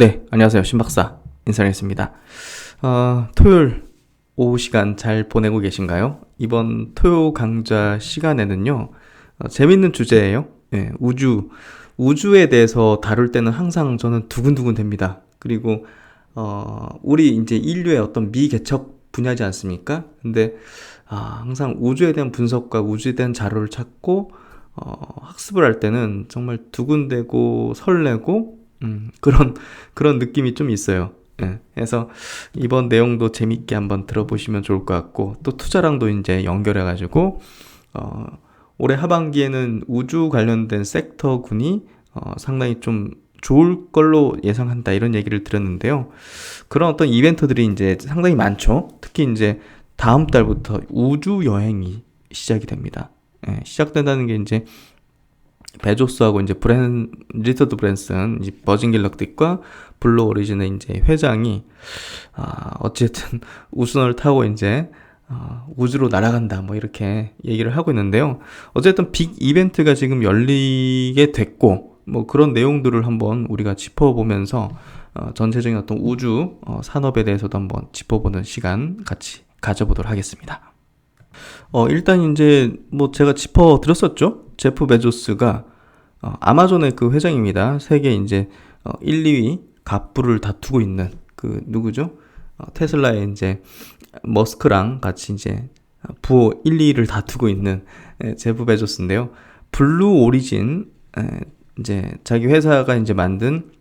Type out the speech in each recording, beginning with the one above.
네, 안녕하세요. 신박사 인사드리겠습니다. 토요일 오후 시간 잘 보내고 계신가요? 이번 토요 강좌 시간에는요, 재밌는 주제예요. 네, 우주에 대해서 다룰 때는 항상 저는 두근두근 됩니다. 그리고, 우리 이제 인류의 어떤 미개척 분야지 않습니까? 근데, 항상 우주에 대한 분석과 우주에 대한 자료를 찾고, 학습을 할 때는 정말 두근대고 설레고, 그런 느낌이 좀 있어요. 예, 그래서 이번 내용도 재밌게 한번 들어보시면 좋을 것 같고, 또 투자랑도 이제 연결해가지고, 어, 올해 하반기에는 우주 관련된 섹터군이 상당히 좀 좋을 걸로 예상한다 이런 얘기를 들었는데요. 그런 어떤 이벤트들이 이제 상당히 많죠. 특히 이제 다음 달부터 우주 여행이 시작이 됩니다. 예, 시작된다는 게 이제 베조스하고 이제 리처드 브랜슨, 이제 버진 갤럭틱과 블루 오리진의 이제 회장이 어쨌든 우주선을 타고 이제 우주로 날아간다 뭐 이렇게 얘기를 하고 있는데요. 어쨌든 빅 이벤트가 지금 열리게 됐고 뭐 그런 내용들을 한번 우리가 짚어보면서 전체적인 어떤 우주 산업에 대해서도 한번 짚어보는 시간 같이 가져보도록 하겠습니다. 일단 이제 뭐 제가 짚어드렸었죠. 제프 베조스가 아마존의 그 회장입니다. 세계 이제 1, 2위 갑부를 다투고 있는 그 누구죠? 테슬라의 이제 머스크랑 같이 이제 부호 1, 2위를 다투고 있는 제프 베조스인데요. 블루 오리진 이제 자기 회사가 이제 만든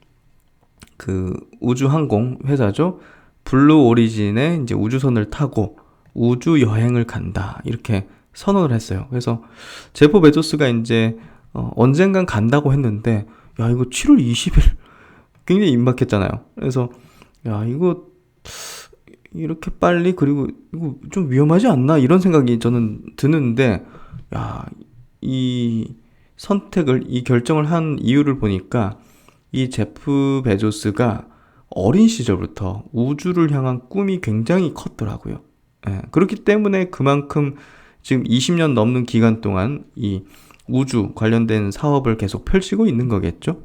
그 우주 항공 회사죠. 블루 오리진의 이제 우주선을 타고 우주 여행을 간다 이렇게 선언을 했어요. 그래서 제프 베조스가 이제 언젠간 간다고 했는데 야 이거 7월 20일 굉장히 임박했잖아요. 그래서 야 이거 이렇게 빨리 그리고 이거 좀 위험하지 않나 이런 생각이 저는 드는데 야 이 선택을 이 결정을 한 이유를 보니까 이 제프 베조스가 어린 시절부터 우주를 향한 꿈이 굉장히 컸더라고요. 예, 그렇기 때문에 그만큼 지금 20년 넘는 기간 동안 이 우주 관련된 사업을 계속 펼치고 있는 거겠죠.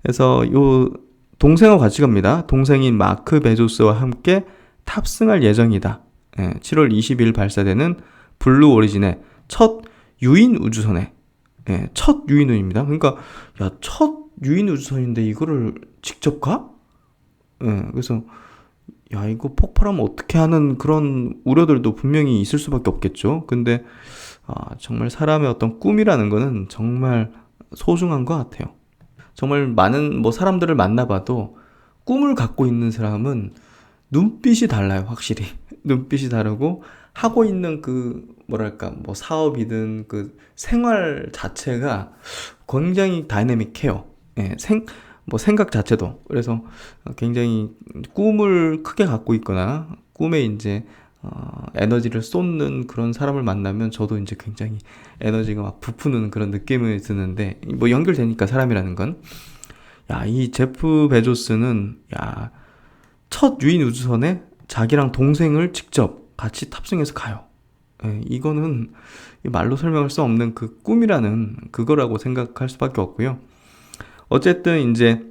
그래서 요 동생과 같이 갑니다. 동생인 마크 베조스와 함께 탑승할 예정이다. 7월 20일 발사되는 블루 오리진의 첫 유인 우주선에 첫 유인우입니다. 그러니까 야, 첫 유인 우주선인데 이거를 직접 가? 그래서 야 이거 폭발하면 어떻게 하는 그런 우려들도 분명히 있을 수밖에 없겠죠. 근데 정말 사람의 어떤 꿈이라는 거는 정말 소중한 것 같아요. 정말 많은 뭐 사람들을 만나봐도 꿈을 갖고 있는 사람은 눈빛이 달라요, 확실히. 눈빛이 다르고 하고 있는 그 뭐랄까 뭐 사업이든 그 생활 자체가 굉장히 다이내믹해요. 예, 뭐 생각 자체도. 그래서 굉장히 꿈을 크게 갖고 있거나 꿈에 이제 에너지를 쏟는 그런 사람을 만나면 저도 이제 굉장히 에너지가 막 부푸는 그런 느낌이 드는데 뭐 연결되니까 사람이라는 건. 야, 이 제프 베조스는 야, 첫 유인 우주선에 자기랑 동생을 직접 같이 탑승해서 가요. 예, 이거는 말로 설명할 수 없는 그 꿈이라는 그거라고 생각할 수밖에 없고요. 어쨌든 이제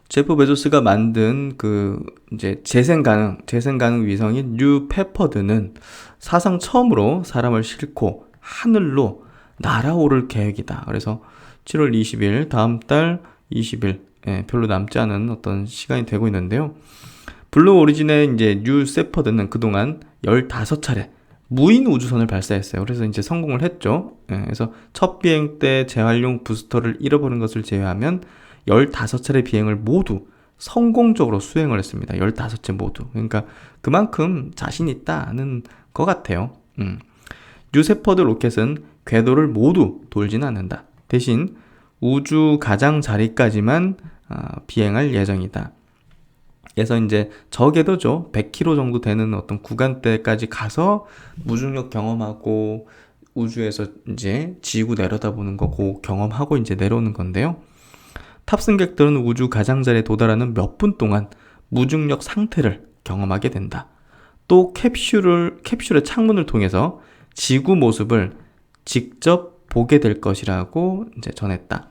제프 베조스가 만든 그 이제 재생 가능 위성인 뉴 페퍼드는 사상 처음으로 사람을 싣고 하늘로 날아오를 계획이다. 그래서 7월 20일 다음 달 20일 별로 남지 않은 어떤 시간이 되고 있는데요. 블루 오리진의 이제 뉴 세퍼드는 그동안 15차례 무인 우주선을 발사했어요. 그래서 이제 성공을 했죠. 그래서 첫 비행 때 재활용 부스터를 잃어버린 것을 제외하면 15차례 비행을 모두 성공적으로 수행을 했습니다. 15차 모두. 그러니까 그만큼 자신 있다는 것 같아요. 뉴세퍼드 로켓은 궤도를 모두 돌지는 않는다. 대신 우주 가장자리까지만 비행할 예정이다. 그래서 이제 저궤도죠. 100km 정도 되는 어떤 구간대까지 가서 무중력 경험하고 우주에서 이제 지구 내려다보는 거 그 경험하고 이제 내려오는 건데요. 탑승객들은 우주 가장자리에 도달하는 몇 분 동안 무중력 상태를 경험하게 된다. 또 캡슐의 창문을 통해서 지구 모습을 직접 보게 될 것이라고 이제 전했다.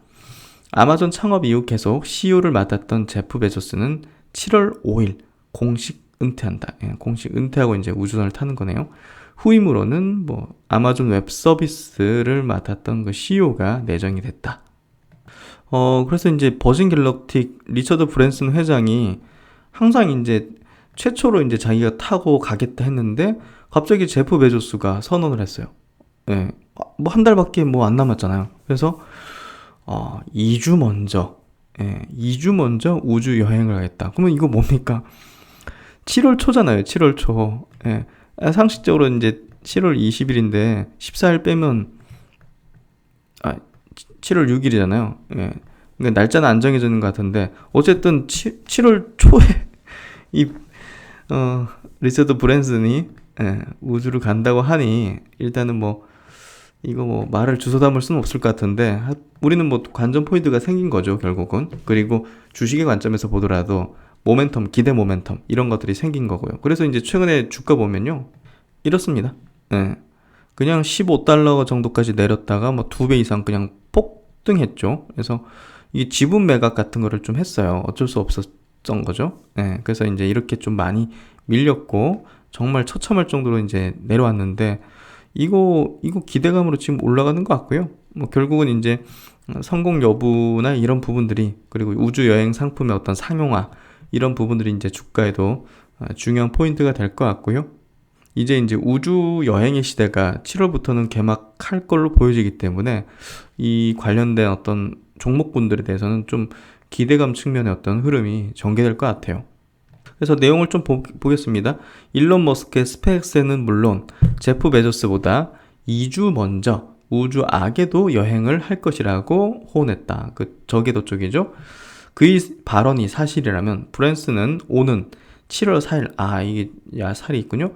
아마존 창업 이후 계속 CEO를 맡았던 제프 베조스는 7월 5일 공식 은퇴한다. 예, 공식 은퇴하고 이제 우주선을 타는 거네요. 후임으로는 뭐 아마존 웹 서비스를 맡았던 그 CEO가 내정이 됐다. 그래서 이제 버진 갤럭틱 리처드 브랜슨 회장이 항상 이제 최초로 이제 자기가 타고 가겠다 했는데 갑자기 제프 베조스가 선언을 했어요. 예, 뭐 한 달밖에 뭐 안 남았잖아요. 그래서 2주 먼저, 2주 먼저 우주 여행을 하겠다. 그러면 이거 뭡니까? 7월 초잖아요. 7월 초. 예. 상식적으로 이제 7월 20일인데 14일 빼면 7월 6일이잖아요. 예. 그러니까 날짜는 안 정해지는 것 같은데 어쨌든 7월 초에 이 리처드 브랜슨이 우주를 간다고 하니 일단은 뭐 이거 뭐 말을 주워 담을 수는 없을 것 같은데 우리는 뭐 관전 포인트가 생긴 거죠, 결국은. 그리고 주식의 관점에서 보더라도 모멘텀, 기대 모멘텀 이런 것들이 생긴 거고요. 그래서 이제 최근에 주가 보면요 이렇습니다. 그냥 15달러 정도까지 내렸다가 뭐 2배 이상 그냥 폭등했죠. 그래서 이 지분 매각 같은 거를 좀 했어요. 어쩔 수 없었던 거죠. 그래서 이제 이렇게 좀 많이 밀렸고 정말 처참할 정도로 이제 내려왔는데 이거 기대감으로 지금 올라가는 것 같고요. 뭐 결국은 이제 성공 여부나 이런 부분들이, 그리고 우주 여행 상품의 어떤 상용화 이런 부분들이 이제 주가에도 중요한 포인트가 될 것 같고요. 이제 우주 여행의 시대가 7월부터는 개막할 걸로 보여지기 때문에 이 관련된 어떤 종목군들에 대해서는 좀 기대감 측면의 어떤 흐름이 전개될 것 같아요. 그래서 내용을 좀 보겠습니다. 일론 머스크의 스페이스X는 물론 제프 베조스보다 2주 먼저 우주 악에도 여행을 할 것이라고 호언했다. 그 저궤도 쪽이죠. 그의 발언이 사실이라면 브랜슨은 오는 7월 4일, 이게 살이 있군요.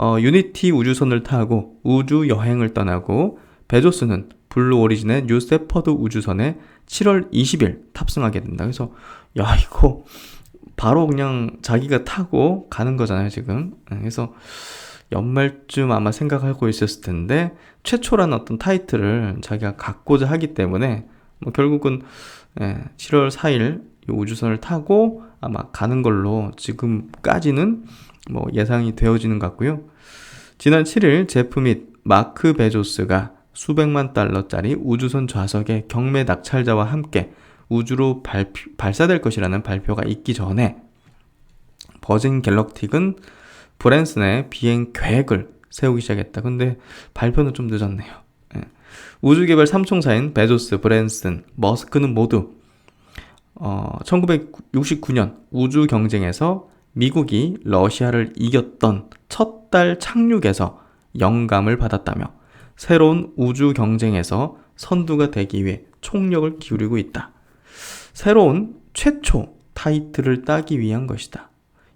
유니티 우주선을 타고 우주 여행을 떠나고 베조스는 블루 오리진의 뉴 세퍼드 우주선에 7월 20일 탑승하게 된다. 그래서 이거 바로 그냥 자기가 타고 가는 거잖아요, 지금. 그래서 연말쯤 아마 생각하고 있었을 텐데 최초라는 어떤 타이틀을 자기가 갖고자 하기 때문에 뭐 결국은 7월 4일 우주선을 타고 아마 가는 걸로 지금까지는 뭐 예상이 되어지는 것 같고요. 지난 7일 제프 및 마크 베조스가 수백만 달러짜리 우주선 좌석에 경매 낙찰자와 함께 우주로 발사될 것이라는 발표가 있기 전에 버진 갤럭틱은 브랜슨의 비행 계획을 세우기 시작했다. 근데 발표는 좀 늦었네요. 우주개발 삼총사인 베조스, 브랜슨, 머스크는 모두 1969년 우주 경쟁에서 미국이 러시아를 이겼던 첫 달 착륙에서 영감을 받았다며 새로운 우주 경쟁에서 선두가 되기 위해 총력을 기울이고 있다. 새로운 최초 타이틀을 따기 위한 것이다.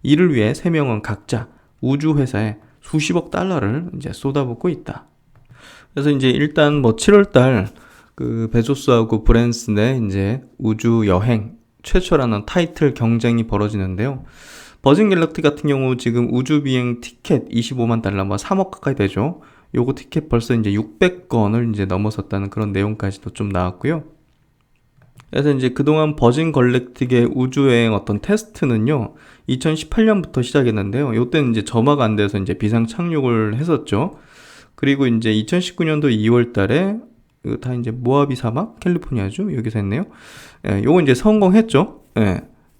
이를 위해 3명은 각자 우주회사에 수십억 달러를 이제 쏟아붓고 있다. 그래서 이제 일단 뭐 7월달 그 베조스하고 브랜슨의 이제 우주 여행 최초라는 타이틀 경쟁이 벌어지는데요. 버진 갤럭틱 같은 경우 지금 우주 비행 티켓 25만 달러, 뭐 3억 가까이 되죠. 요거 티켓 벌써 이제 600건을 이제 넘어섰다는 그런 내용까지도 좀 나왔고요. 그래서 이제 그동안 버진 갤럭틱의 우주여행 어떤 테스트는요, 2018년부터 시작했는데요. 요때는 이제 점화가 안 돼서 이제 비상 착륙을 했었죠. 그리고 이제 2019년도 2월 달에 이거 다 이제 모하비 사막, 캘리포니아죠. 여기서 했네요. 요거 이제 성공했죠.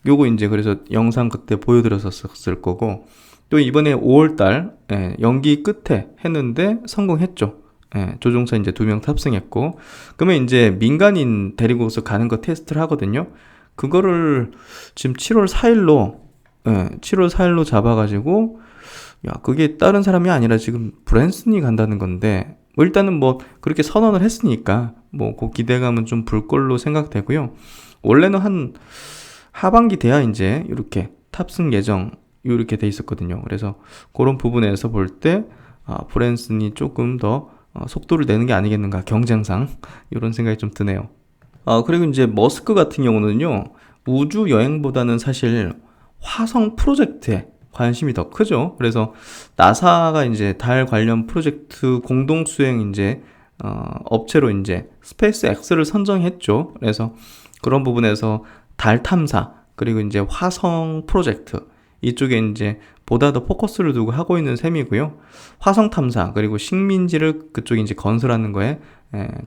요거 이제 그래서 영상 그때 보여드렸었을 거고, 또 이번에 5월 달 연기 끝에 했는데 성공했죠. 조종사 이제 2명 탑승했고, 그러면 이제 민간인 데리고서 가는 거 테스트를 하거든요. 그거를 지금 7월 4일로 잡아가지고, 그게 다른 사람이 아니라 지금 브랜슨이 간다는 건데, 뭐 일단은 뭐 그렇게 선언을 했으니까 뭐 그 기대감은 좀 불 걸로 생각되고요. 원래는 한 하반기 돼야 이제 이렇게 탑승 예정 이렇게 돼 있었거든요. 그래서 그런 부분에서 볼 때 브랜슨이 조금 더 속도를 내는 게 아니겠는가, 경쟁상 이런 생각이 좀 드네요. 그리고 이제 머스크 같은 경우는요, 우주 여행보다는 사실 화성 프로젝트에 관심이 더 크죠. 그래서 나사가 이제 달 관련 프로젝트 공동 수행 이제 업체로 이제 스페이스 X를 선정했죠. 그래서 그런 부분에서 달 탐사, 그리고 이제 화성 프로젝트, 이쪽에 이제 보다 더 포커스를 두고 하고 있는 셈이고요. 화성 탐사, 그리고 식민지를 그쪽에 이제 건설하는 거에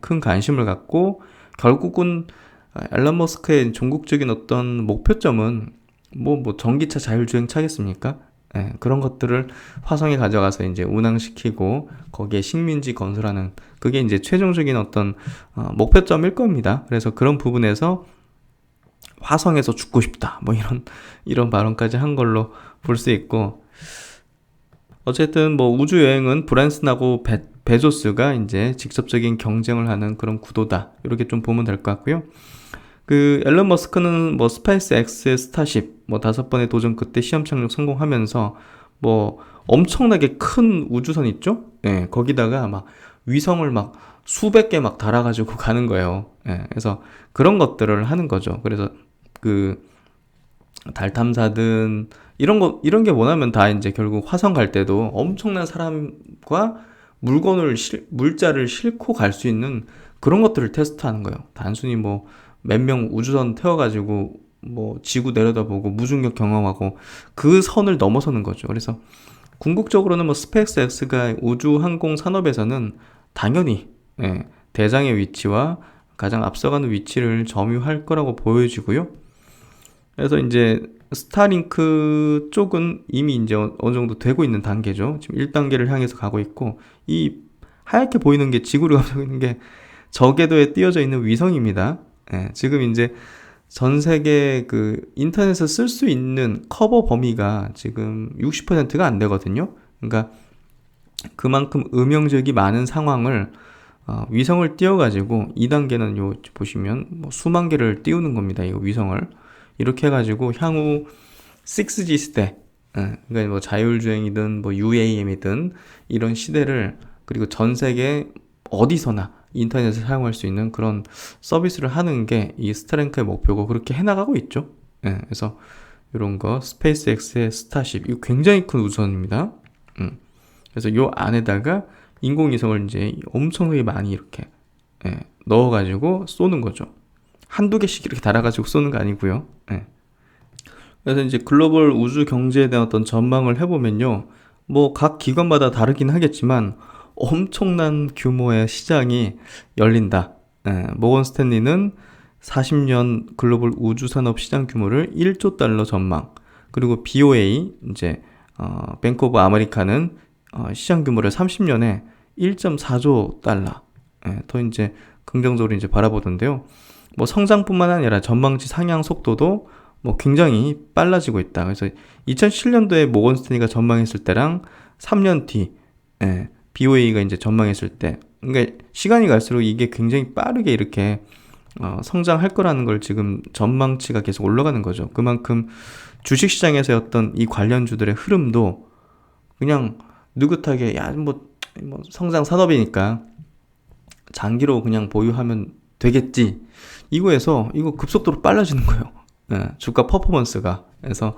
큰 관심을 갖고, 결국은 앨런 머스크의 종국적인 어떤 목표점은 뭐 전기차 자율주행 차겠습니까? 그런 것들을 화성에 가져가서 이제 운항시키고 거기에 식민지 건설하는, 그게 이제 최종적인 어떤 목표점일 겁니다. 그래서 그런 부분에서 화성에서 죽고 싶다, 뭐 이런 발언까지 한 걸로 볼 수 있고, 어쨌든 뭐 우주 여행은 브랜슨하고 베조스가 이제 직접적인 경쟁을 하는 그런 구도다, 이렇게 좀 보면 될 것 같고요. 그 앨런 머스크는 뭐 스페이스 X의 스타쉽 뭐 5번의 도전 그때 시험 착륙 성공하면서 뭐 엄청나게 큰 우주선 있죠? 거기다가 막 위성을 막 수백 개 막 달아가지고 가는 거예요. 그래서 그런 것들을 하는 거죠. 그래서 그 달 탐사든 이런 게 뭐냐면 다 이제 결국 화성 갈 때도 엄청난 사람과 물자를 싣고 갈 수 있는 그런 것들을 테스트하는 거예요. 단순히 뭐 몇 명 우주선 태워가지고 뭐 지구 내려다보고 무중력 경험하고 그 선을 넘어서는 거죠. 그래서 궁극적으로는 뭐 스페이스 X가 우주 항공 산업에서는 당연히 대장의 위치와 가장 앞서가는 위치를 점유할 거라고 보여지고요. 그래서 이제 스타링크 쪽은 이미 이제 어느 정도 되고 있는 단계죠. 지금 1단계를 향해서 가고 있고, 이 하얗게 보이는 게 지구를 감싸고 있는 게 저궤도에 띄어져 있는 위성입니다. 지금 이제 전 세계 그 인터넷에서 쓸 수 있는 커버 범위가 지금 60%가 안 되거든요. 그러니까 그만큼 음영적이 많은 상황을 위성을 띄워가지고 2단계는 요 보시면 뭐 수만 개를 띄우는 겁니다. 이 위성을 이렇게 해가지고 향후 6G 시대, 그러니까 뭐 자율주행이든 뭐 UAM이든 이런 시대를, 그리고 전 세계 어디서나 인터넷을 사용할 수 있는 그런 서비스를 하는 게 이 스타링크의 목표고, 그렇게 해나가고 있죠. 그래서 이런 거 스페이스X의 스타쉽, 이거 굉장히 큰 우주선입니다. 그래서 요 안에다가 인공위성을 이제 엄청나게 많이 이렇게 넣어가지고 쏘는 거죠. 한두 개씩 이렇게 달아가지고 쏘는 거 아니고요. 그래서 이제 글로벌 우주 경제에 대한 어떤 전망을 해보면요, 뭐 각 기관마다 다르긴 하겠지만 엄청난 규모의 시장이 열린다. 모건 스탠리는 40년 글로벌 우주 산업 시장 규모를 1조 달러 전망. 그리고 BOA 이제 뱅크 오브 아메리카는 시장 규모를 30년에 1.4조 달러. 더 이제 긍정적으로 이제 바라보던데요. 뭐 성장뿐만 아니라 전망치 상향 속도도 뭐 굉장히 빨라지고 있다. 그래서 2007년도에 모건 스탠리가 전망했을 때랑 3년 뒤 BOA가 이제 전망했을 때, 그러니까 시간이 갈수록 이게 굉장히 빠르게 이렇게 성장할 거라는 걸 지금 전망치가 계속 올라가는 거죠. 그만큼 주식시장에서의 어떤 이 관련주들의 흐름도 그냥 느긋하게 뭐 성장 산업이니까 장기로 그냥 보유하면 되겠지, 이거에서 이거 급속도로 빨라지는 거예요. 주가 퍼포먼스가. 그래서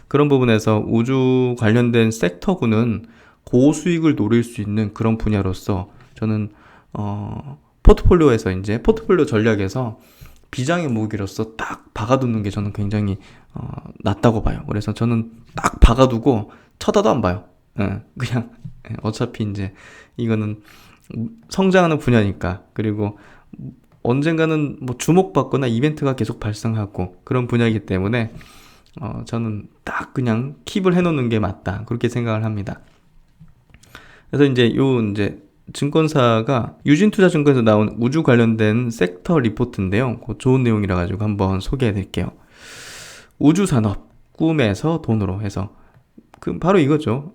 그런 부분에서 우주 관련된 섹터군은 고수익을 노릴 수 있는 그런 분야로서 저는 포트폴리오에서 이제 포트폴리오 전략에서 비장의 무기로서 딱 박아두는 게 저는 굉장히 낫다고 봐요. 그래서 저는 딱 박아두고 쳐다도 안 봐요. 그냥 어차피 이제 이거는 성장하는 분야니까, 그리고 언젠가는 뭐 주목받거나 이벤트가 계속 발생하고 그런 분야이기 때문에 저는 딱 그냥 킵을 해놓는 게 맞다, 그렇게 생각을 합니다. 그래서 이제 증권사가 유진투자증권에서 나온 우주 관련된 섹터 리포트인데요. 좋은 내용이라 가지고 한번 소개해 드릴게요. 우주산업, 꿈에서 돈으로 해서 바로 이거죠.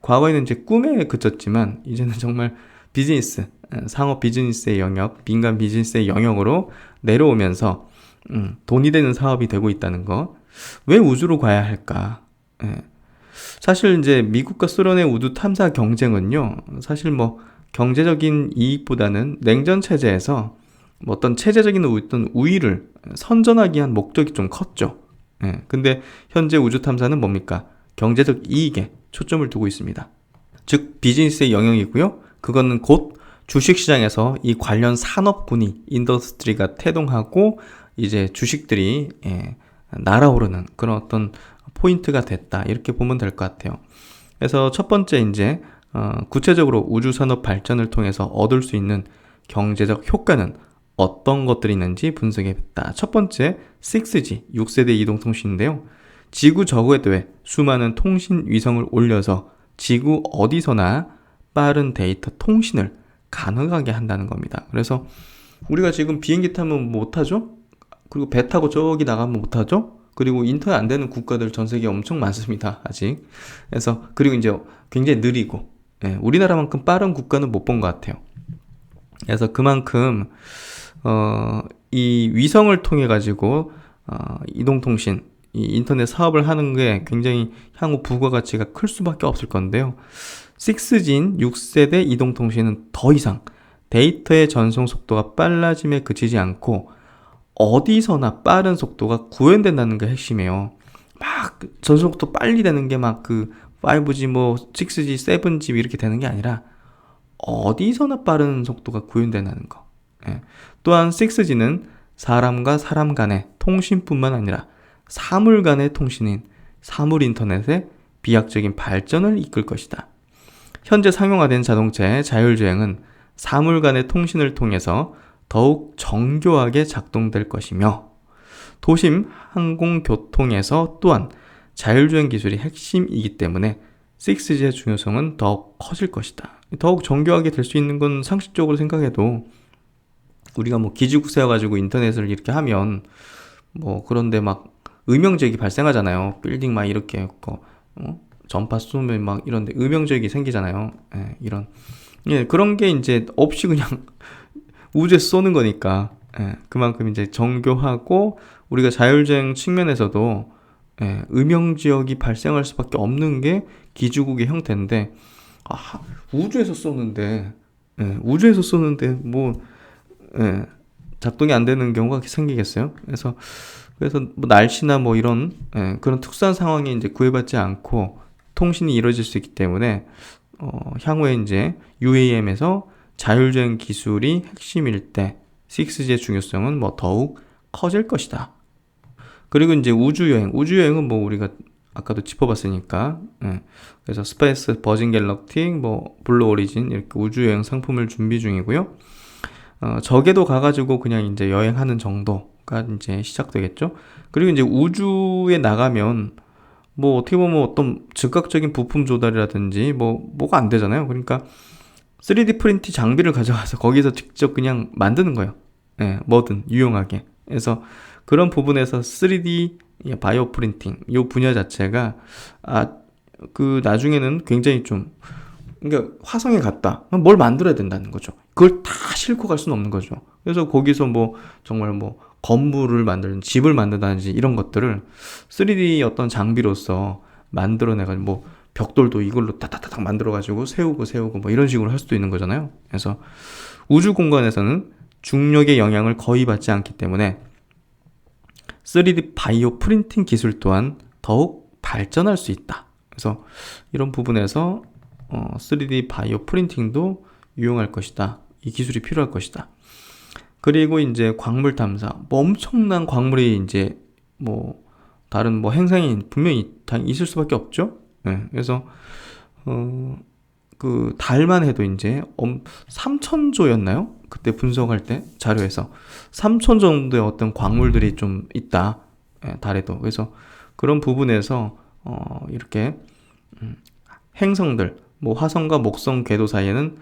과거에는 이제 꿈에 그쳤지만 이제는 정말 비즈니스, 상업 비즈니스의 영역, 민간 비즈니스의 영역으로 내려오면서 돈이 되는 사업이 되고 있다는 거. 왜 우주로 가야 할까? 사실 이제 미국과 소련의 우주 탐사 경쟁은요, 사실 뭐 경제적인 이익보다는 냉전 체제에서 뭐 어떤 체제적인 어떤 우위를 선전하기 위한 목적이 좀 컸죠. 근데 현재 우주 탐사는 뭡니까? 경제적 이익에 초점을 두고 있습니다. 즉 비즈니스의 영역이고요. 그거는 곧 주식시장에서 이 관련 산업군이 인더스트리가 태동하고 이제 주식들이 날아오르는 그런 어떤 포인트가 됐다. 이렇게 보면 될 것 같아요. 그래서 첫 번째 이제 구체적으로 우주산업 발전을 통해서 얻을 수 있는 경제적 효과는 어떤 것들이 있는지 분석해봤다. 첫 번째, 6G, 6세대 이동통신인데요. 지구 저궤도에 수많은 통신 위성을 올려서 지구 어디서나 빠른 데이터 통신을 가능하게 한다는 겁니다. 그래서 우리가 지금 비행기 타면 못하죠? 그리고 배 타고 저기 나가면 못하죠? 그리고 인터넷 안 되는 국가들 전 세계에 엄청 많습니다. 아직. 그래서 그리고 이제 굉장히 느리고 우리나라만큼 빠른 국가는 못 본 것 같아요. 그래서 그만큼 이 위성을 통해 가지고 이동통신, 이 인터넷 사업을 하는 게 굉장히 향후 부가가치가 클 수밖에 없을 건데요. 6G인 6세대 이동통신은 더 이상 데이터의 전송 속도가 빨라짐에 그치지 않고 어디서나 빠른 속도가 구현된다는 게 핵심이에요. 막 전송 속도 빨리 되는 게 막 그 5G, 뭐 6G, 7G 이렇게 되는 게 아니라 어디서나 빠른 속도가 구현된다는 거. 또한 6G는 사람과 사람 간의 통신뿐만 아니라 사물 간의 통신인 사물 인터넷의 비약적인 발전을 이끌 것이다. 현재 상용화된 자동차의 자율주행은 사물 간의 통신을 통해서 더욱 정교하게 작동될 것이며 도심 항공교통에서 또한 자율주행 기술이 핵심이기 때문에 6G의 중요성은 더욱 커질 것이다. 더욱 정교하게 될 수 있는 건 상식적으로 생각해도 우리가 뭐 기지국 세워가지고 인터넷을 이렇게 하면 뭐 그런데 막 음영지역이 발생하잖아요. 빌딩 막 이렇게 했고 전파 쏘면 막 이런데 음영지역이 생기잖아요. 이런 그런 게 이제 없이 그냥 우주에서 쏘는 거니까 그만큼 이제 정교하고 우리가 자율주행 측면에서도 음영지역이 발생할 수밖에 없는 게 기지국의 형태인데 우주에서 쏘는데 뭐 작동이 안 되는 경우가 생기겠어요? 그래서 뭐 날씨나 뭐 이런 그런 특수한 상황에 이제 구애받지 않고 통신이 이루어질 수 있기 때문에 향후에 이제 UAM에서 자율주행 기술이 핵심일 때 6G의 중요성은 뭐 더욱 커질 것이다. 그리고 이제 우주여행은 뭐 우리가 아까도 짚어봤으니까 그래서 스페이스, 버진 갤럭틱, 뭐 블루 오리진 이렇게 우주여행 상품을 준비 중이고요. 저궤도 가가지고 그냥 이제 여행하는 정도가 이제 시작되겠죠. 그리고 이제 우주에 나가면 뭐 어떻게 보면 어떤 즉각적인 부품 조달이라든지 뭐가 안 되잖아요. 그러니까 3D 프린팅 장비를 가져가서 거기서 직접 그냥 만드는 거예요. 뭐든 유용하게. 그래서 그런 부분에서 3D 바이오 프린팅 이 분야 자체가 그 나중에는 굉장히 좀 그러니까 화성에 갔다. 뭘 만들어야 된다는 거죠. 그걸 다 싣고 갈 수는 없는 거죠. 그래서 거기서 뭐 정말 뭐 건물을 만드는 집을 만든다든지 이런 것들을 3D 어떤 장비로서 만들어내가지고 뭐 벽돌도 이걸로 따다다닥 만들어가지고 세우고 뭐 이런 식으로 할 수도 있는 거잖아요. 그래서 우주 공간에서는 중력의 영향을 거의 받지 않기 때문에 3D 바이오 프린팅 기술 또한 더욱 발전할 수 있다. 그래서 이런 부분에서 3D 바이오 프린팅도 유용할 것이다. 이 기술이 필요할 것이다. 그리고 이제 광물 탐사, 뭐 엄청난 광물이 이제 뭐 다른 뭐 행성이 분명히 있을 수밖에 없죠. 그래서 그 달만 해도 이제 3,000조였나요? 그때 분석할 때 자료에서 3,000 정도의 어떤 광물들이 좀 있다. 달에도. 그래서 그런 부분에서 이렇게 행성들, 뭐 화성과 목성 궤도 사이에는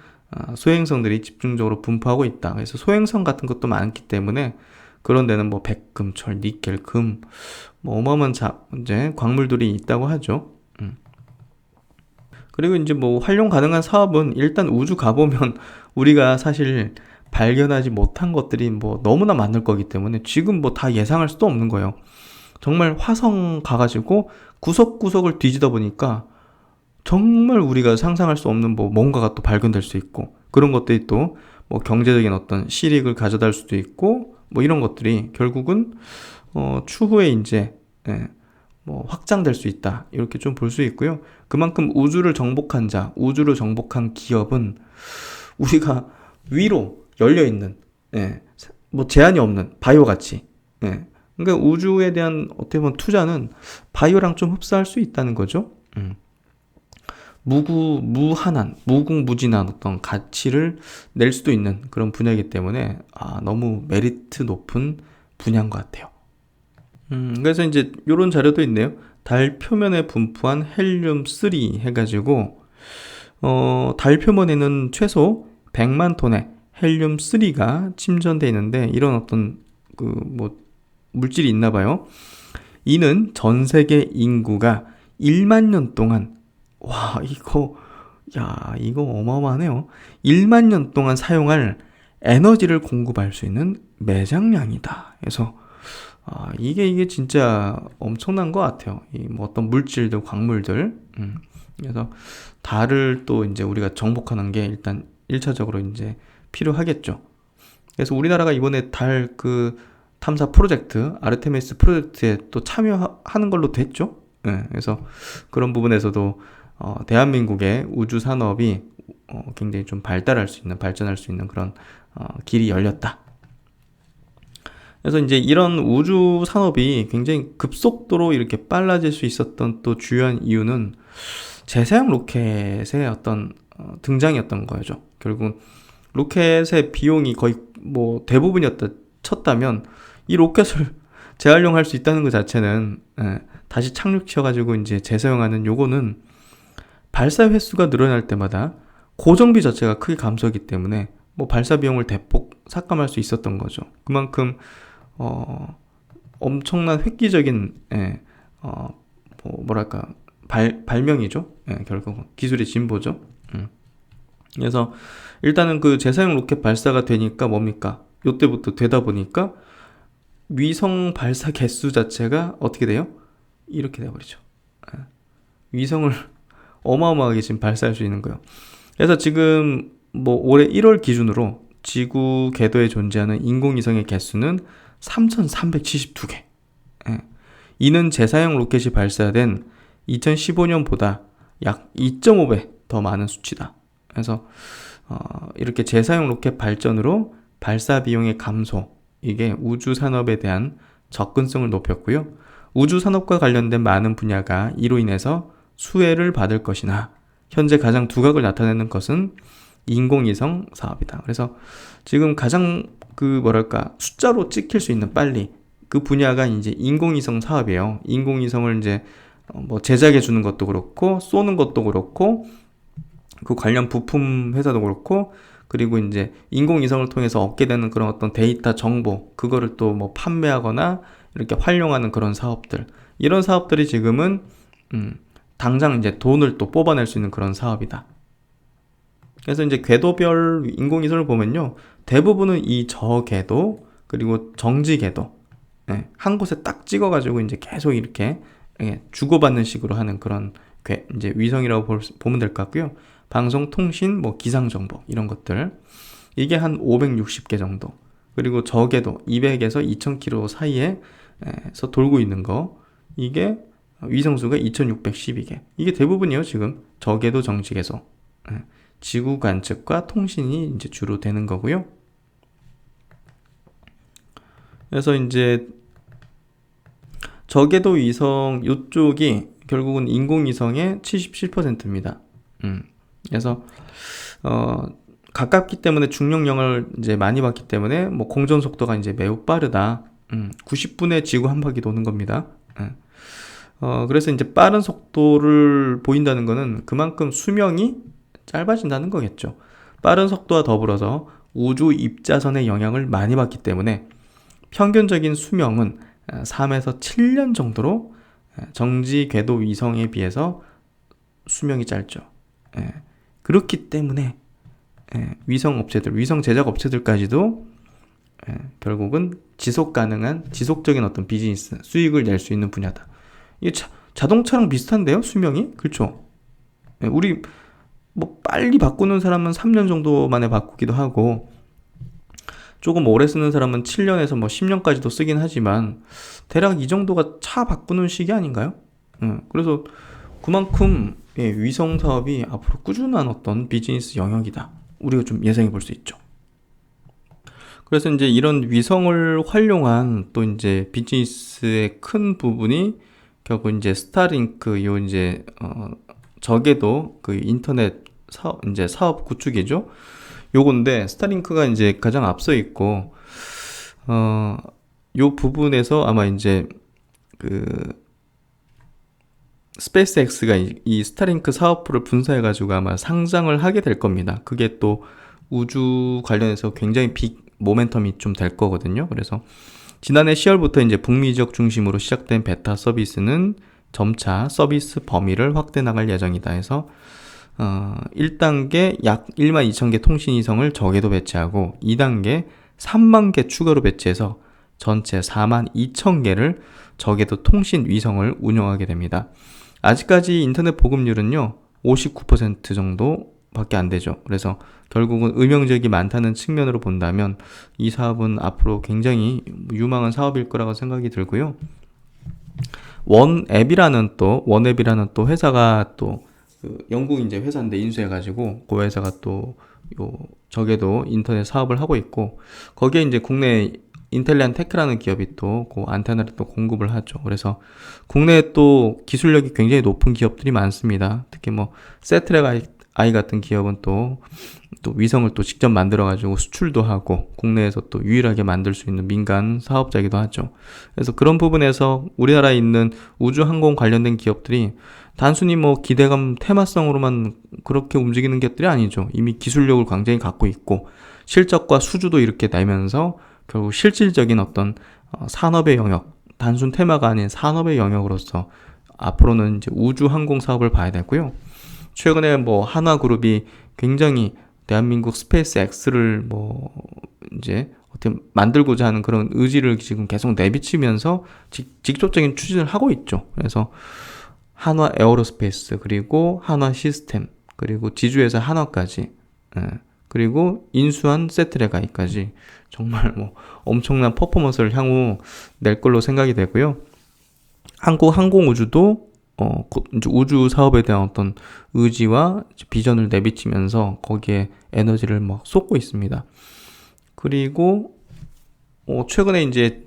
소행성들이 집중적으로 분포하고 있다. 그래서 소행성 같은 것도 많기 때문에 그런 데는 뭐 백금, 철, 니켈, 금, 뭐 어마어마한 이제 광물들이 있다고 하죠. 그리고 이제 뭐 활용 가능한 사업은 일단 우주 가보면 우리가 사실 발견하지 못한 것들이 뭐 너무나 많을 거기 때문에 지금 뭐 다 예상할 수도 없는 거예요. 정말 화성 가가지고 구석구석을 뒤지다 보니까 정말 우리가 상상할 수 없는 뭐 뭔가가 또 발견될 수 있고 그런 것들이 또 뭐 경제적인 어떤 실익을 가져다 줄 수도 있고 뭐 이런 것들이 결국은 추후에 이제 뭐 확장될 수 있다 이렇게 좀 볼 수 있고요. 그만큼 우주를 정복한 우주를 정복한 기업은 우리가 위로 열려 있는 뭐 제한이 없는 바이오 가치 예. 그러니까 우주에 대한 어떻게 보면 투자는 바이오랑 좀 흡사할 수 있다는 거죠. 무한한, 무궁무진한 어떤 가치를 낼 수도 있는 그런 분야이기 때문에 너무 메리트 높은 분야인 것 같아요. 그래서 이제 이런 자료도 있네요. 달 표면에 분포한 헬륨3 해가지고 달 표면에는 최소 100만 톤의 헬륨3가 침전되어 있는데 이런 어떤 물질이 있나 봐요. 이는 전 세계 인구가 1만 년 동안 이거 어마어마하네요. 1만 년 동안 사용할 에너지를 공급할 수 있는 매장량이다. 그래서 이게 진짜 엄청난 것 같아요. 뭐 어떤 물질들, 광물들. 그래서 달을 또 이제 우리가 정복하는 게 일단 1차적으로 이제 필요하겠죠. 그래서 우리나라가 이번에 달 탐사 프로젝트, 아르테미스 프로젝트에 또 참여하는 걸로 됐죠. 그래서 그런 부분에서도 대한민국의 우주 산업이 굉장히 좀 발전할 수 있는 그런 길이 열렸다. 그래서 이제 이런 우주 산업이 굉장히 급속도로 이렇게 빨라질 수 있었던 또 주요한 이유는 재사용 로켓의 어떤 등장이었던 거죠. 결국 로켓의 비용이 거의 뭐 대부분이었다 쳤다면 이 로켓을 재활용할 수 있다는 것 자체는 다시 착륙시켜가지고 이제 재사용하는 요거는 발사 횟수가 늘어날 때마다 고정비 자체가 크게 감소하기 때문에 뭐 발사 비용을 대폭 삭감할 수 있었던 거죠. 그만큼 엄청난 획기적인 발명이죠. 결국 기술의 진보죠. 그래서 일단은 그 재사용 로켓 발사가 되니까 뭡니까? 요때부터 되다 보니까 위성 발사 개수 자체가 어떻게 돼요? 이렇게 돼버리죠. 위성을 어마어마하게 지금 발사할 수 있는 거예요. 그래서 지금 뭐 올해 1월 기준으로 지구 궤도에 존재하는 인공위성의 개수는 3,372개. 이는 재사용 로켓이 발사된 2015년보다 약 2.5배 더 많은 수치다. 그래서 이렇게 재사용 로켓 발전으로 발사 비용의 감소, 이게 우주 산업에 대한 접근성을 높였고요. 우주 산업과 관련된 많은 분야가 이로 인해서 수혜를 받을 것이나 현재 가장 두각을 나타내는 것은 인공위성 사업이다. 그래서 지금 가장 숫자로 찍힐 수 있는 빨리 그 분야가 이제 인공위성 사업이에요. 인공위성을 이제 뭐 제작해 주는 것도 그렇고 쏘는 것도 그렇고 그 관련 부품 회사도 그렇고 그리고 이제 인공위성을 통해서 얻게 되는 그런 어떤 데이터 정보 그거를 또 뭐 판매하거나 이렇게 활용하는 그런 사업들 이런 사업들이 지금은 당장 이제 돈을 또 뽑아낼 수 있는 그런 사업이다. 그래서 이제 궤도별 인공위성을 보면요 대부분은 이 저궤도 그리고 정지궤도 한 곳에 딱 찍어가지고 이제 계속 이렇게 주고받는 식으로 하는 그런 이제 위성이라고 보면 될 것 같고요. 방송, 통신, 뭐 기상 정보 이런 것들 이게 한 560개 정도. 그리고 저궤도 200에서 2000km 사이에서 돌고 있는 거 이게 위성수가 2612개. 이게 대부분이에요 지금 저궤도 정지궤도. 지구 관측과 통신이 이제 주로 되는 거고요. 그래서 이제 저궤도 위성 이쪽이 결국은 인공위성의 77%입니다. 그래서 가깝기 때문에 중력 영향을 이제 많이 받기 때문에 뭐 공전 속도가 이제 매우 빠르다. 90분에 지구 한 바퀴 도는 겁니다. 그래서 이제 빠른 속도를 보인다는 거는 그만큼 수명이 짧아진다는 거겠죠. 빠른 속도와 더불어서 우주 입자선의 영향을 많이 받기 때문에 평균적인 수명은 3에서 7년 정도로 정지 궤도 위성에 비해서 수명이 짧죠. 그렇기 때문에 위성 업체들, 위성 제작 업체들까지도 결국은 지속 가능한 지속적인 어떤 비즈니스 수익을 낼 수 있는 분야다. 이게 자동차랑 비슷한데요, 수명이? 그렇죠? 우리 뭐 빨리 바꾸는 사람은 3년 정도 만에 바꾸기도 하고 조금 오래 쓰는 사람은 7년에서 뭐 10년까지도 쓰긴 하지만 대략 이 정도가 차 바꾸는 시기 아닌가요? 그래서 그만큼 위성 사업이 앞으로 꾸준한 어떤 비즈니스 영역이다. 우리가 좀 예상해 볼 수 있죠. 그래서 이제 이런 위성을 활용한 또 이제 비즈니스의 큰 부분이 결국 이제 스타링크 요 이제 저게도 그 인터넷 이제 사업 구축이죠. 요건데 스타링크가 이제 가장 앞서 있고 요 부분에서 아마 이제 그 스페이스X가 이 스타링크 사업부를 분사해가지고 아마 상장을 하게 될 겁니다. 그게 또 우주 관련해서 굉장히 빅 모멘텀이 좀 될 거거든요. 그래서 지난해 10월부터 이제 북미 지역 중심으로 시작된 베타 서비스는 점차 서비스 범위를 확대 나갈 예정이다 해서 1단계 약 12,000개 통신위성을 저궤도 배치하고 2단계 3만 개 추가로 배치해서 전체 42,000개를 저궤도 통신위성을 운영하게 됩니다. 아직까지 인터넷 보급률은요 59% 정도 밖에 안 되죠. 그래서 결국은 음영적이 많다는 측면으로 본다면 이 사업은 앞으로 굉장히 유망한 사업일 거라고 생각이 들고요. 원앱이라는 또 회사가 또 그 영국 이제 회사인데 인수해가지고 그 회사가 또 요 저게도 인터넷 사업을 하고 있고 거기에 이제 국내 인텔리안 테크라는 기업이 또 그 안테나를 또 공급을 하죠. 그래서 국내에 또 기술력이 굉장히 높은 기업들이 많습니다. 특히 뭐 세트렉 아이 같은 기업은 또 위성을 또 직접 만들어가지고 수출도 하고 국내에서 또 유일하게 만들 수 있는 민간 사업자이기도 하죠. 그래서 그런 부분에서 우리나라에 있는 우주 항공 관련된 기업들이 단순히 뭐 기대감 테마성으로만 그렇게 움직이는 것들이 아니죠. 이미 기술력을 굉장히 갖고 있고 실적과 수주도 이렇게 내면서 결국 실질적인 어떤 산업의 영역, 단순 테마가 아닌 산업의 영역으로서 앞으로는 이제 우주 항공 사업을 봐야 되고요. 최근에 뭐 한화그룹이 굉장히 대한민국 스페이스 X를 뭐 이제 어떻게 만들고자 하는 그런 의지를 지금 계속 내비치면서 직접적인 추진을 하고 있죠. 그래서 한화 에어로스페이스 그리고 한화 시스템 그리고 지주회사 한화까지 그리고 인수한 세트레가이까지 정말 뭐 엄청난 퍼포먼스를 향후 낼 걸로 생각이 되고요. 한국 항공우주도 이제 우주 사업에 대한 어떤 의지와 비전을 내비치면서 거기에 에너지를 막 쏟고 있습니다. 그리고 최근에 이제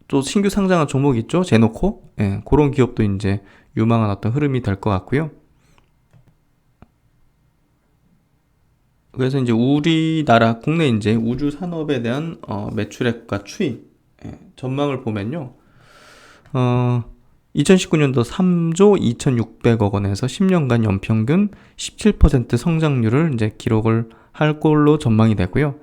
또 신규 상장한 종목이 있죠. 제노코. 예, 그런 기업도 이제 유망한 어떤 흐름이 될 것 같고요. 그래서 이제 우리나라 국내 이제 우주 산업에 대한 매출액과 추이 전망을 보면요. 2019년도 3조 2,600억 원에서 10년간 연평균 17% 성장률을 이제 기록을 할 걸로 전망이 되고요.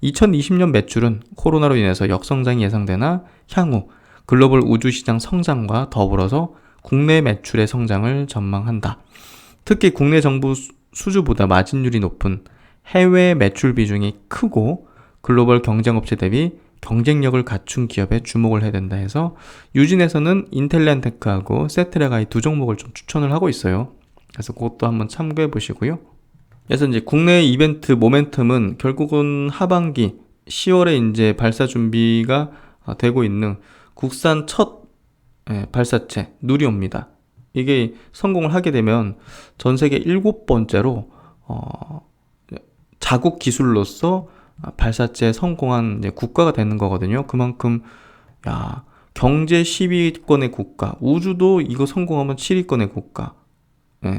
2020년 매출은 코로나로 인해서 역성장이 예상되나 향후 글로벌 우주시장 성장과 더불어서 국내 매출의 성장을 전망한다. 특히 국내 정부 수주보다 마진율이 높은 해외 매출 비중이 크고 글로벌 경쟁업체 대비 경쟁력을 갖춘 기업에 주목을 해야 된다 해서 유진에서는 인텔리안테크하고 세트레가이 두 종목을 좀 추천을 하고 있어요. 그래서 그것도 한번 참고해 보시고요. 그래서 이제 국내 이벤트 모멘텀은 결국은 하반기 10월에 이제 발사 준비가 되고 있는 국산 첫 발사체 누리호입니다. 이게 성공을 하게 되면 전 세계 7번째로 자국 기술로서 발사체에 성공한 이제 국가가 되는 거거든요. 그만큼 경제 10위권의 국가, 우주도 이거 성공하면 7위권의 국가.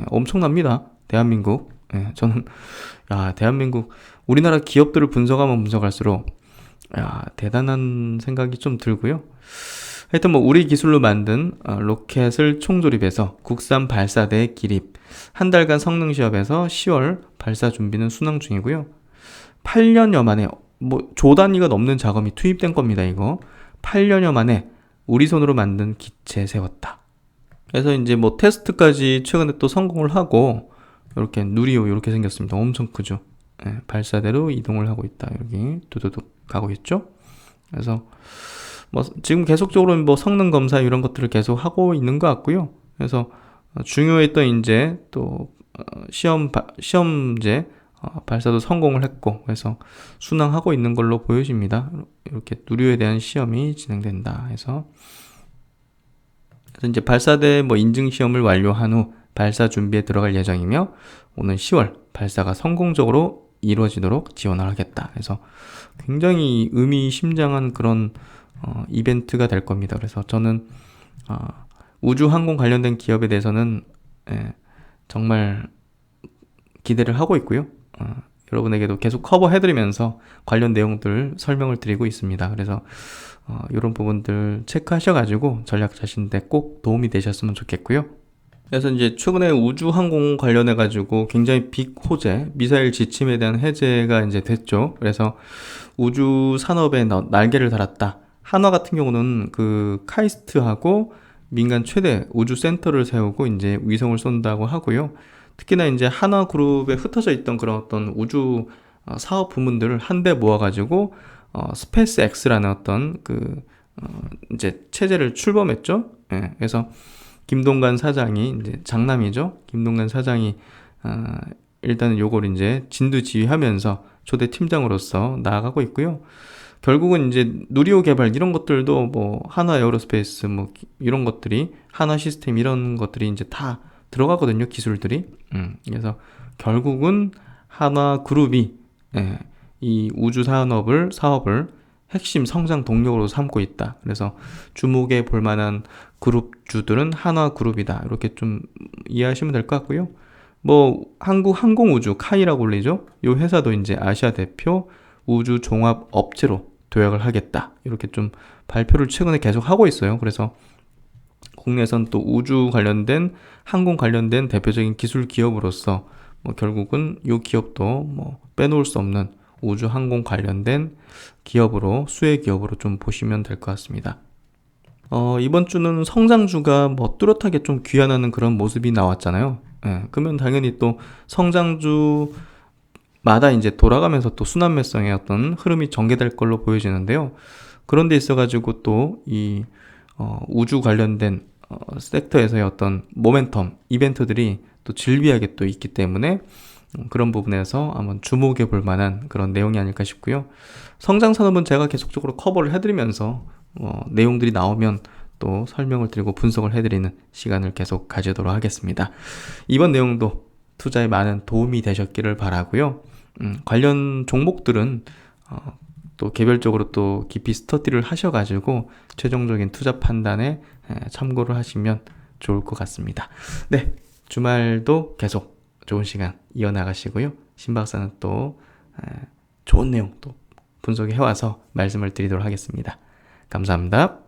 엄청납니다. 대한민국. 저는 대한민국 우리나라 기업들을 분석하면 분석할수록 대단한 생각이 좀 들고요. 하여튼 뭐 우리 기술로 만든 로켓을 총조립해서 국산 발사대에 기립. 한 달간 성능 시험에서 10월 발사 준비는 순항 중이고요. 8년여 만에 뭐 조 단위가 넘는 자금이 투입된 겁니다. 이거 8년여 만에 우리 손으로 만든 기체 세웠다. 그래서 이제 뭐 테스트까지 최근에 또 성공을 하고 이렇게 누리호 이렇게 생겼습니다. 엄청 크죠. 발사대로 이동을 하고 있다. 여기 두두둑 가고 있죠. 그래서 뭐 지금 계속적으로 뭐 성능 검사 이런 것들을 계속 하고 있는 것 같고요. 그래서 중요했던 이제 또 시험제 발사도 성공을 했고 그래서 순항하고 있는 걸로 보여집니다. 이렇게 누리호에 대한 시험이 진행된다 해서 그래서 이제 발사대 뭐 인증 시험을 완료한 후 발사 준비에 들어갈 예정이며 오는 10월 발사가 성공적으로 이루어지도록 지원을 하겠다. 그래서 굉장히 의미심장한 그런 이벤트가 될 겁니다. 그래서 저는 우주항공 관련된 기업에 대해서는 정말 기대를 하고 있고요. 여러분에게도 계속 커버해드리면서 관련 내용들 설명을 드리고 있습니다. 그래서 이런 부분들 체크하셔가지고 전략 짜시는데 꼭 도움이 되셨으면 좋겠고요. 그래서 이제 최근에 우주항공 관련해가지고 굉장히 빅 호재, 미사일 지침에 대한 해제가 이제 됐죠. 그래서 우주 산업에 날개를 달았다. 한화 같은 경우는 그 카이스트하고 민간 최대 우주 센터를 세우고 이제 위성을 쏜다고 하고요. 특히나 이제 한화그룹에 흩어져 있던 그런 어떤 우주 사업 부문들을 한데 모아가지고 스페이스 X라는 어떤 이제 체제를 출범했죠. 예, 그래서 김동관 사장이 이제 장남이죠. 김동관 사장이 일단은 요걸 이제 진두지휘하면서 초대 팀장으로서 나아가고 있고요. 결국은 이제 누리호 개발 이런 것들도 뭐 한화 에어로스페이스 뭐 이런 것들이 한화 시스템 이런 것들이 이제 다 들어가거든요. 기술들이. 그래서 결국은 한화 그룹이 이 우주 사업을 핵심 성장 동력으로 삼고 있다. 그래서 주목해 볼 만한 그룹주들은 한화 그룹이다. 이렇게 좀 이해하시면 될 것 같고요. 뭐 한국 항공우주 카이라고 불리죠. 이 회사도 이제 아시아 대표 우주 종합 업체로 도약을 하겠다. 이렇게 좀 발표를 최근에 계속 하고 있어요. 그래서 국내에선 또 우주 관련된 항공 관련된 대표적인 기술 기업으로서 뭐 결국은 이 기업도 뭐 빼놓을 수 없는 우주 항공 관련된 기업으로 수혜 기업으로 좀 보시면 될 것 같습니다. 이번 주는 성장주가 뭐 뚜렷하게 좀 귀환하는 그런 모습이 나왔잖아요. 그러면 당연히 또 성장주마다 이제 돌아가면서 또 순환매성의 어떤 흐름이 전개될 걸로 보여지는데요. 그런 데 있어가지고 또 이 우주 관련된 섹터에서의 어떤 모멘텀 이벤트들이 또 질비하게 또 있기 때문에 그런 부분에서 한번 주목해 볼 만한 그런 내용이 아닐까 싶고요. 성장 산업은 제가 계속적으로 커버를 해드리면서 내용들이 나오면 또 설명을 드리고 분석을 해드리는 시간을 계속 가지도록 하겠습니다. 이번 내용도 투자에 많은 도움이 되셨기를 바라고요. 관련 종목들은 또 개별적으로 또 깊이 스터디를 하셔가지고 최종적인 투자 판단에 참고를 하시면 좋을 것 같습니다. 네, 주말도 계속 좋은 시간 이어나가시고요. 신박사는 또 좋은 내용 또 분석해 와서 말씀을 드리도록 하겠습니다. 감사합니다.